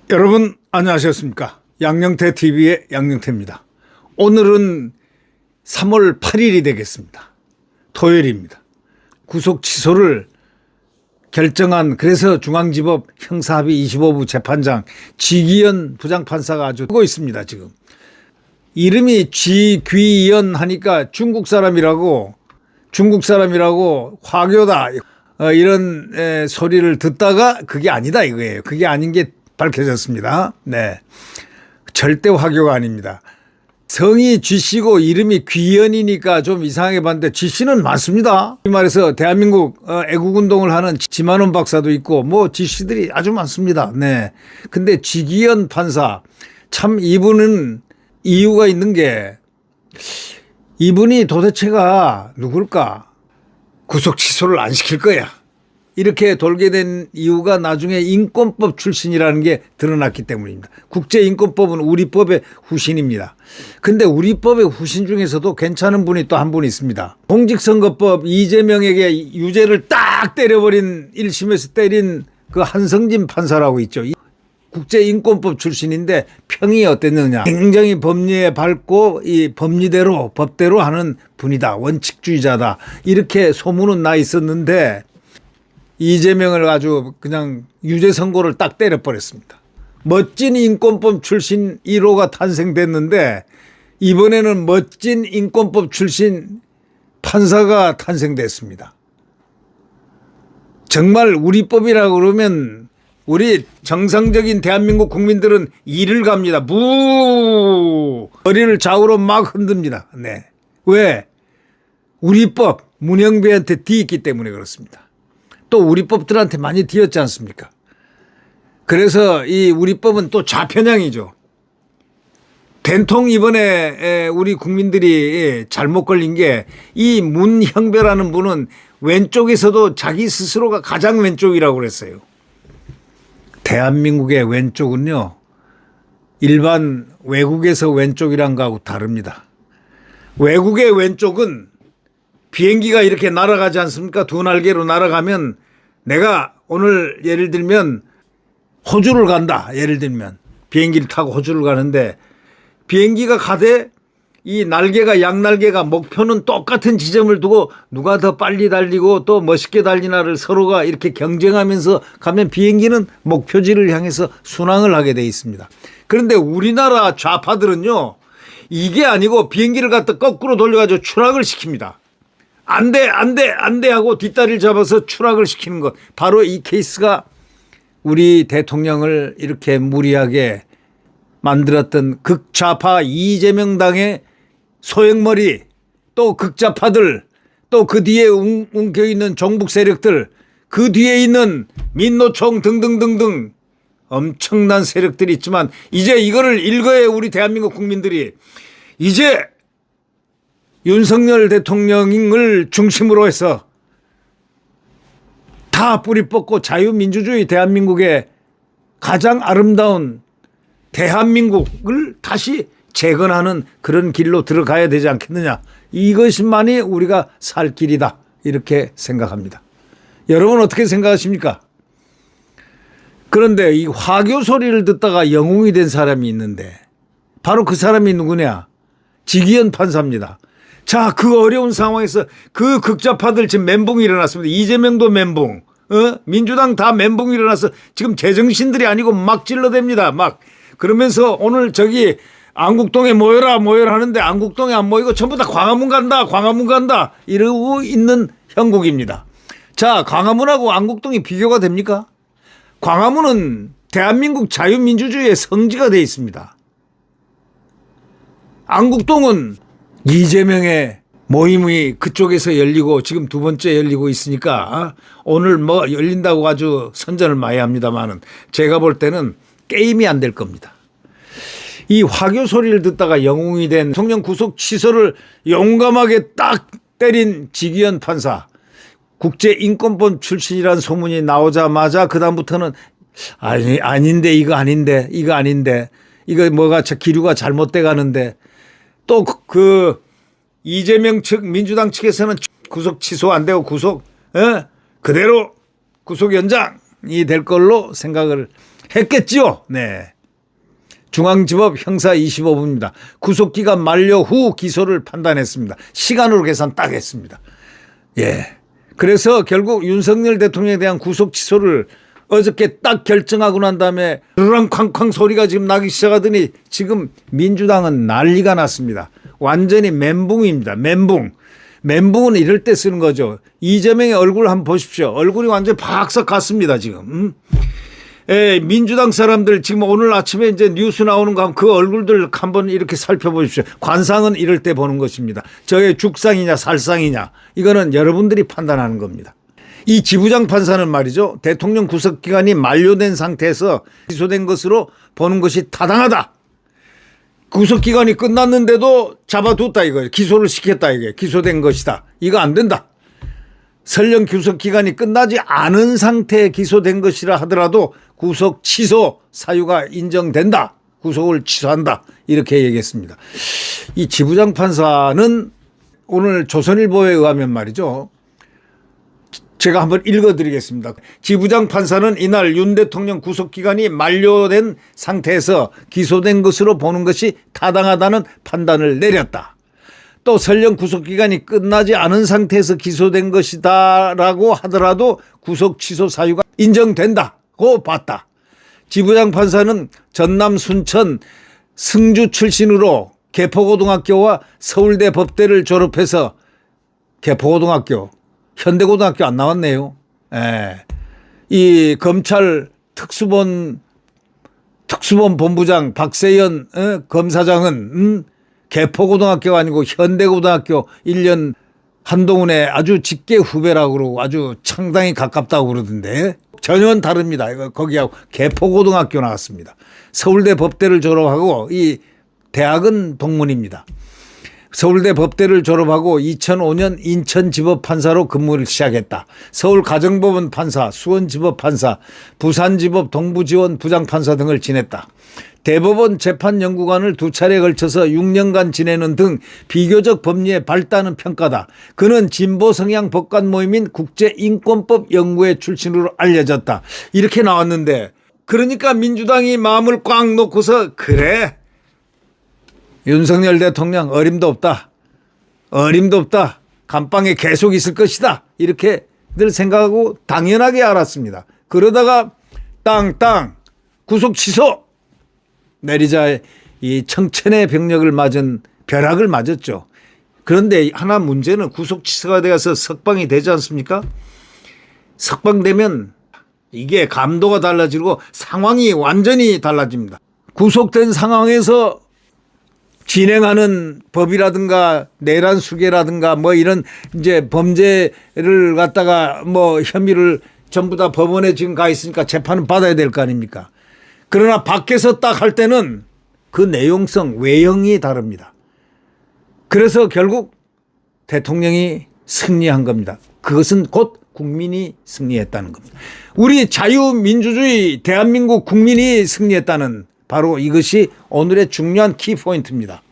여러분 안녕하셨습니까? 양영태 TV의 양영태입니다. 오늘은 3월 8일이 되겠습니다. 토요일입니다. 구속 취소를 결정한, 그래서 중앙지법 형사합의 25부 재판장 지기현 부장판사가 아주 하고 있습니다. 지금 이름이 지귀현 하니까 중국 사람이라고 화교다 이런 소리를 듣다가 그게 아니다 이거예요. 그게 아닌 게 밝혀졌습니다. 네, 절대 화교가 아닙니다. 성이 쥐씨고 이름이 귀현이니까 좀 이상하게 봤는데 쥐씨는 많습니다. 이 말해서 대한민국 애국운동을 하는 지만원 박사도 있고 뭐 쥐씨들이 아주 많습니다. 네, 근데 지기현 판사 참 이분은 이유가 있는 게, 이분이 도대체가 누굴까? 구속 취소를 안 시킬 거야. 이렇게 돌게 된 이유가 나중에 인권법 출신이라는 게 드러났기 때문입니다. 국제인권법은 우리 법의 후신입니다. 근데 우리 법의 후신 중에서도 괜찮은 분이 또 한 분 있습니다. 공직선거법 이재명에게 유죄를 딱 때려버린 1심에서 때린 그 한성진 판사라고 있죠. 국제인권법 출신인데 평이 어땠느냐. 굉장히 법리에 밝고 이 법대로 하는 분이다. 원칙주의자다. 이렇게 소문은 나 있었는데 이재명을 아주 그냥 유죄 선고를 딱 때려버렸습니다. 멋진 인권법 출신 1호가 탄생됐는데 이번에는 멋진 인권법 출신 판사가 탄생됐습니다. 정말 우리 법이라고 그러면 우리 정상적인 대한민국 국민들은 이를 갑니다. 머리를 좌우로 막 흔듭니다. 네. 왜? 우리 법 문영배한테 뒤있기 때문에 그렇습니다. 또 우리 법들한테 많이 뒤었지 않습니까? 그래서 이 우리 법은 또 좌편향이죠. 된통 이번에 우리 국민들이 잘못 걸린 게, 이 문형배라는 분은 왼쪽에서도 자기 스스로가 가장 왼쪽이라고 그랬어요. 대한민국의 왼쪽은요, 일반 외국에서 왼쪽이란 거하고 다릅니다. 외국의 왼쪽은 비행기가 이렇게 날아가지 않습니까? 두 날개로 날아가면, 내가 오늘 예를 들면 호주를 간다. 예를 들면 비행기를 타고 호주를 가는데 비행기가 가되 이 날개가, 양날개가 목표는 똑같은 지점을 두고 누가 더 빨리 달리고 또 멋있게 달리나를 서로가 이렇게 경쟁하면서 가면 비행기는 목표지를 향해서 순항을 하게 돼 있습니다. 그런데 우리나라 좌파들은요, 이게 아니고 비행기를 갖다 거꾸로 돌려가지고 추락을 시킵니다. 안 돼 하고 뒷다리를 잡아서 추락을 시키는 것. 바로 이 케이스가 우리 대통령을 이렇게 무리하게 만들었던 극좌파 이재명 당의 소행머리, 또 극좌파들, 또 그 뒤에 움켜있는 종북 세력들, 그 뒤에 있는 민노총 등등등등 엄청난 세력들이 있지만, 이제 이거를 일거에 우리 대한민국 국민들이 이제 윤석열 대통령을 중심으로 해서 다 뿌리 뽑고 자유민주주의 대한민국의 가장 아름다운 대한민국을 다시 재건하는 그런 길로 들어가야 되지 않겠느냐. 이것만이 우리가 살 길이다. 이렇게 생각합니다. 여러분 어떻게 생각하십니까? 그런데 이 화교 소리를 듣다가 영웅이 된 사람이 있는데 바로 그 사람이 누구냐? 지기현 판사입니다. 자, 그 어려운 상황에서 그 극좌파들 지금 멘붕이 일어났습니다. 이재명도 멘붕, 민주당 다 멘붕이 일어나서 지금 제정신들이 아니고 막 질러댑니다. 막. 그러면서 오늘 저기 안국동에 모여라 하는데 안국동에 안 모이고 전부 다 광화문 간다 이러고 있는 형국입니다. 자, 광화문하고 안국동이 비교가 됩니까? 광화문은 대한민국 자유민주주의의 성지가 되어 있습니다. 안국동은 이재명의 모임이 그쪽에서 열리고 지금 두 번째 열리고 있으니까 오늘 뭐 열린다고 아주 선전을 많이 합니다만은 제가 볼 때는 게임이 안 될 겁니다. 이 화교 소리를 듣다가 영웅이 된 대통령 구속 취소를 용감하게 딱 때린 지기현 판사, 국제인권법 출신이라는 소문이 나오자마자 그다음부터는 아닌데 이거 뭐가 기류가 잘못돼 가는데 또 그 이재명 측 민주당 측에서는 구속 취소 안 되고 그대로 구속 연장이 될 걸로 생각을 했겠지요. 네. 중앙지법 형사 25부입니다. 구속기간 만료 후 기소를 판단했습니다. 시간으로 계산 딱 했습니다. 예. 그래서 결국 윤석열 대통령에 대한 구속 취소를 어저께 딱 결정하고 난 다음에 르랑쾅쾅 소리가 지금 나기 시작하더니 지금 민주당은 난리가 났습니다. 완전히 멘붕입니다. 멘붕은 이럴 때 쓰는 거죠. 이재명의 얼굴 한번 보십시오. 얼굴이 완전히 박삭 갔습니다 지금. 예, 민주당 사람들 지금 오늘 아침에 이제 뉴스 나오는 거 하면 그 얼굴들 한번 이렇게 살펴보십시오. 관상은 이럴 때 보는 것입니다. 저게 죽상이냐 살상이냐 이거는 여러분들이 판단하는 겁니다. 이 지부장 판사는 말이죠. 대통령 구속기간이 만료된 상태에서 기소된 것으로 보는 것이 타당하다. 구속기간이 끝났는데도 잡아뒀다 이거예요. 기소를 시켰다 이게 기소된 것이다. 이거 안 된다. 설령 구속기간이 끝나지 않은 상태에 기소된 것이라 하더라도 구속 취소 사유가 인정된다. 구속을 취소한다. 이렇게 얘기했습니다. 이 지부장 판사는 오늘 조선일보에 의하면 말이죠. 제가 한번 읽어드리겠습니다. 지부장 판사는 이날 윤 대통령 구속기간이 만료된 상태에서 기소된 것으로 보는 것이 타당하다는 판단을 내렸다. 또 설령 구속기간이 끝나지 않은 상태에서 기소된 것이다라고 하더라도 구속 취소 사유가 인정된다고 봤다. 지부장 판사는 전남 순천 승주 출신으로 개포고등학교와 서울대 법대를 졸업해서 개포고등학교, 현대고등학교 안 나왔네요. 예. 이 검찰 특수본 본부장 박세연 검사장은 개포고등학교가 아니고 현대고등학교 1년 한동훈의 아주 직계 후배라고 그러고 아주 상당히 가깝다고 그러던데 전혀 다릅니다. 이거 거기하고 개포고등학교 나왔습니다. 서울대 법대를 졸업하고 이 대학은 동문입니다. 서울대 법대를 졸업하고 2005년 인천지법 판사로 근무를 시작했다. 서울가정법원 판사, 수원지법 판사, 부산지법 동부지원 부장판사 등을 지냈다. 대법원 재판연구관을 2차례에 걸쳐서 6년간 지내는 등 비교적 법리에 밝다는 평가다. 그는 진보 성향 법관 모임인 국제인권법 연구회 출신으로 알려졌다. 이렇게 나왔는데 그러니까 민주당이 마음을 꽉 놓고서 그래 윤석열 대통령 어림도 없다. 감방에 계속 있을 것이다. 이렇게 늘 생각하고 당연하게 알았습니다. 그러다가 땅 구속 취소 내리자 이 청천의 병력을 맞은 벼락을 맞았죠. 그런데 하나 문제는 구속 취소가 되어서 석방이 되지 않습니까? 석방되면 이게 감도가 달라지고 상황이 완전히 달라집니다. 구속된 상황에서 진행하는 법이라든가 내란 수계라든가 뭐 이런 이제 범죄를 갖다가 뭐 혐의를 전부 다 법원에 지금 가 있으니까 재판은 받아야 될 거 아닙니까? 그러나 밖에서 딱 할 때는 그 내용성, 외형이 다릅니다. 그래서 결국 대통령이 승리한 겁니다. 그것은 곧 국민이 승리했다는 겁니다. 우리 자유민주주의 대한민국 국민이 승리했다는 바로 이것이 오늘의 중요한 키포인트입니다.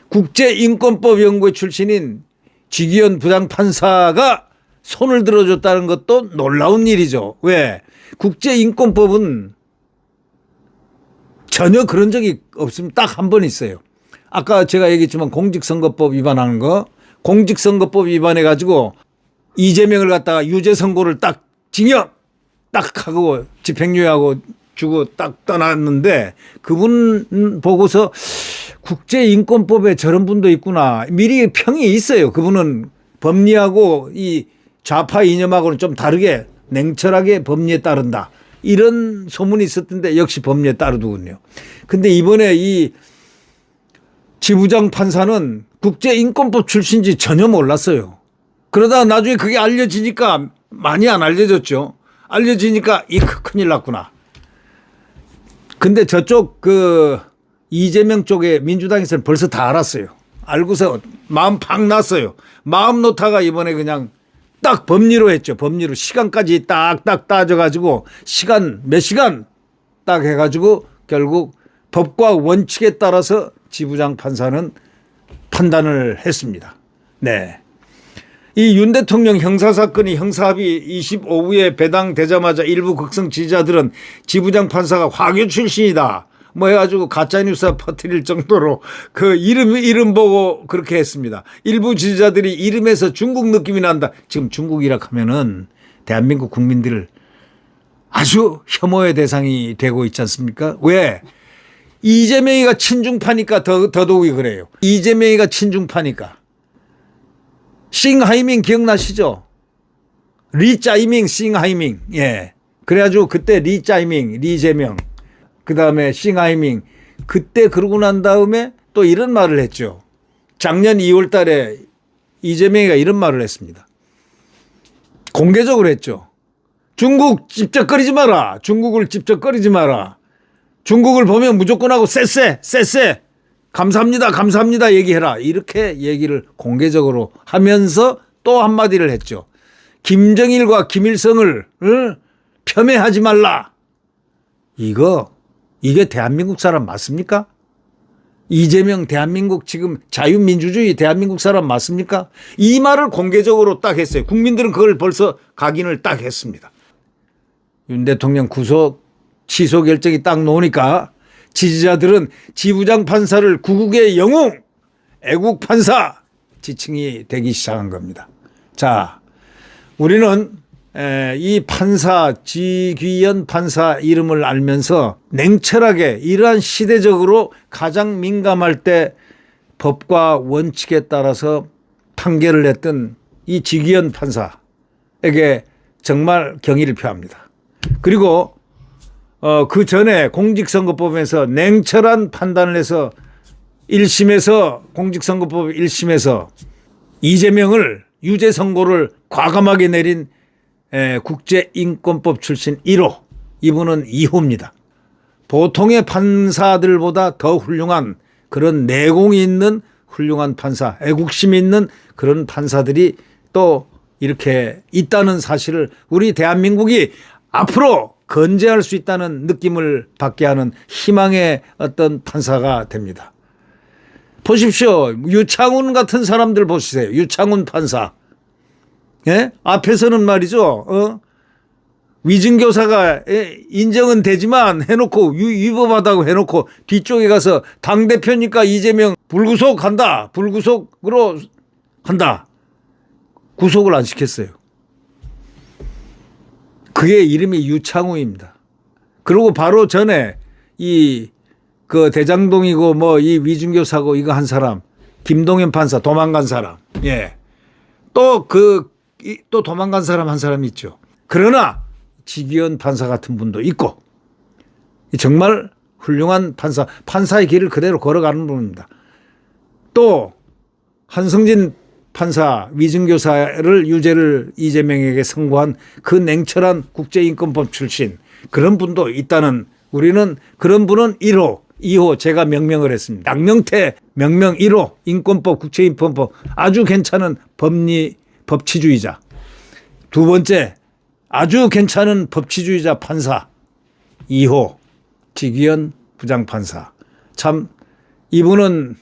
국제인권법 연구회 출신인 지기현 부장판사가 손을 들어줬다는 것도 놀라운 일이죠. 왜? 국제인권법은 전혀 그런 적이 없으면 딱 한 번 있어요. 아까 제가 얘기했지만 공직선거법 위반하는 거, 공직선거법 위반해 가지고 이재명을 갖다가 유죄 선고를 딱 징역 딱 하고 집행유예하고 주고 딱 떠났는데 그분 보고서 국제인권법에 저런 분도 있구나. 미리 평이 있어요. 그분은 법리하고 이 좌파 이념하고는 좀 다르게 냉철하게 법리에 따른다. 이런 소문이 있었던데 역시 법리에 따르더군요. 근데 이번에 이 지부장 판사는 국제인권법 출신인지 전혀 몰랐어요. 그러다가 나중에 그게 알려지니까 많이 안 알려졌죠. 알려지니까 이 큰일 났구나. 근데 저쪽 그 이재명 쪽에 민주당에서는 벌써 다 알았어요. 알고서 마음 팍 났어요. 마음 놓다가 이번에 그냥 딱 법리로 했죠. 법리로 시간까지 딱딱 따져가지고 몇 시간 딱 해가지고 결국 법과 원칙에 따라서 지부장 판사는 판단을 했습니다. 네. 이 윤 대통령 형사사건이 형사합의 25부에 배당되자마자 일부 극성 지지자들은 지부장 판사가 화교 출신이다 뭐 해가지고 가짜뉴스 퍼뜨릴 정도로 그 이름 보고 그렇게 했습니다. 일부 지지자들이 이름에서 중국 느낌이 난다. 지금 중국이라 하면은 대한민국 국민들을 아주 혐오의 대상이 되고 있지 않습니까? 왜? 이재명이가 친중파니까 더더욱이 그래요. 이재명이가 친중파니까. 싱하이밍 기억나시죠? 리짜이밍 싱하이밍. 예. 그래가지고 그때 리짜이밍 리재명 그다음에 싱하이밍 그때 그러고 난 다음에 또 이런 말을 했죠. 작년 2월 달에 이재명이가 이런 말을 했습니다. 공개적으로 했죠. 중국 찝쩍거리지 마라. 중국을 찝쩍거리지 마라. 중국을 보면 무조건 하고 쎄쎄 감사합니다 감사합니다 얘기해라. 이렇게 얘기를 공개적으로 하면서 또 한마디를 했죠. 김정일과 김일성을 폄훼하지 말라. 이게 대한민국 사람 맞습니까? 이재명 대한민국 지금 자유민주주의 대한민국 사람 맞습니까? 이 말을 공개적으로 딱 했어요. 국민들은 그걸 벌써 각인을 딱 했습니다. 윤 대통령 구속 취소 결정이 딱 나오니까 지지자들은 지부장 판사를 구국의 영웅, 애국 판사 지칭이 되기 시작한 겁니다. 자, 우리는 이 판사 지귀현 판사 이름을 알면서 냉철하게 이러한 시대적으로 가장 민감할 때 법과 원칙에 따라서 판결을 했던 이 지귀현 판사에게 정말 경의를 표합니다. 그리고 그 전에 공직선거법에서 냉철한 판단을 해서 1심에서 공직선거법 1심에서 이재명을 유죄 선고를 과감하게 내린 국제인권법 출신 1호 이분은 2호입니다. 보통의 판사들보다 더 훌륭한 그런 내공이 있는 훌륭한 판사, 애국심이 있는 그런 판사들이 또 이렇게 있다는 사실을 우리 대한민국이 앞으로 건재할 수 있다는 느낌을 받게 하는 희망의 어떤 판사가 됩니다. 보십시오. 유창훈 같은 사람들 보시세요. 유창훈 판사. 예? 앞에서는 말이죠. 위증교사가 인정은 되지만 해놓고 위법하다고 해놓고 뒤쪽에 가서 당대표니까 이재명 불구속 한다. 불구속으로 한다. 구속을 안 시켰어요. 그의 이름이 유창우입니다. 그리고 바로 전에 그 대장동이고 뭐 이 위증교사고 이거 한 사람 김동현 판사 도망간 사람. 예. 또 도망간 사람 한 사람이 있죠. 그러나 지기현 판사 같은 분도 있고 정말 훌륭한 판사의 길을 그대로 걸어가는 분입니다. 또 한성진 판사 위증교사를 유죄를 이재명에게 선고한 그 냉철한 국제인권법 출신 그런 분도 있다는 우리는 그런 분은 1호, 2호 제가 명명을 했습니다. 양명태 명명 1호 인권법 국제인권법 아주 괜찮은 법치주의자. 두 번째 아주 괜찮은 법치주의자 판사 2호 지기현 부장판사. 참 이분은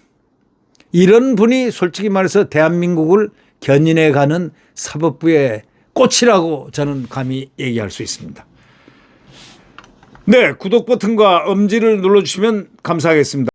이런 분이 솔직히 말해서 대한민국을 견인해가는 사법부의 꽃이라고 저는 감히 얘기할 수 있습니다. 네, 구독 버튼과 엄지를 눌러주시면 감사하겠습니다.